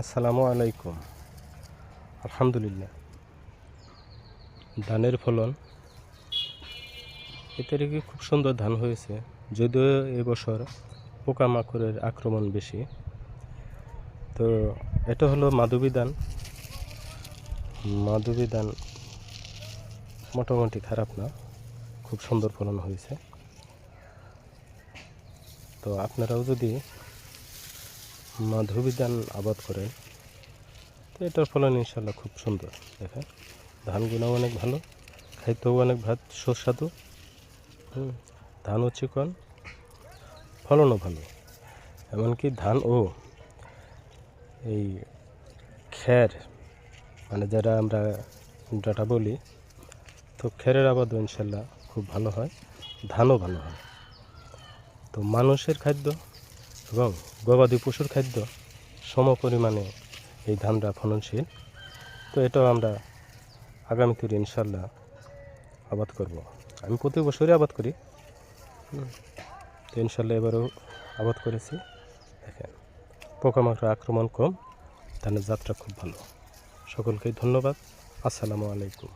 আসসালামু আলাইকুম। আলহামদুলিল্লাহ, ধানের ফলন এতে কি খুব সুন্দর ধান হয়েছে। যদিও এবছর পোকামাকড়ের আক্রমণ বেশি। তো এটা হলো মাধবী ধান। মাধবী ধান মোটামুটি খারাপ না, খুব সুন্দর ফলন হয়েছে। তো আপনারাও যদি মাধবী ধান আবাদ করেন তো এটার ফলন ইনশাল্লাহ খুব সুন্দর। দেখেন ধানগুলো অনেক ভালো, খাইতেও অনেক সুস্বাদু। ধানও চিকন, ফলনও ভালো। এমনকি ধান ও এই খ্যার, মানে যারা আমরা ডাটা বলি, তো খ্যারের আবাদও ইনশাল্লাহ খুব ভালো হয়, ধানও ভালো হয়। তো মানুষের খাদ্য এবং গবাদি পশুর খাদ্য সম পরিমাণে এই ধানটা ফলনশীল। তো এটাও আমরা আগামীতে ইনশাল্লাহ আবাদ করব। আমি প্রতি বছরই আবাদ করি, তো ইনশাল্লাহ এবারেও আবাদ করেছি। দেখেন পোকামাকড় আক্রমণ কম, ধানের যাত্রা খুব ভালো। সকলকেই ধন্যবাদ। আসসালামু আলাইকুম।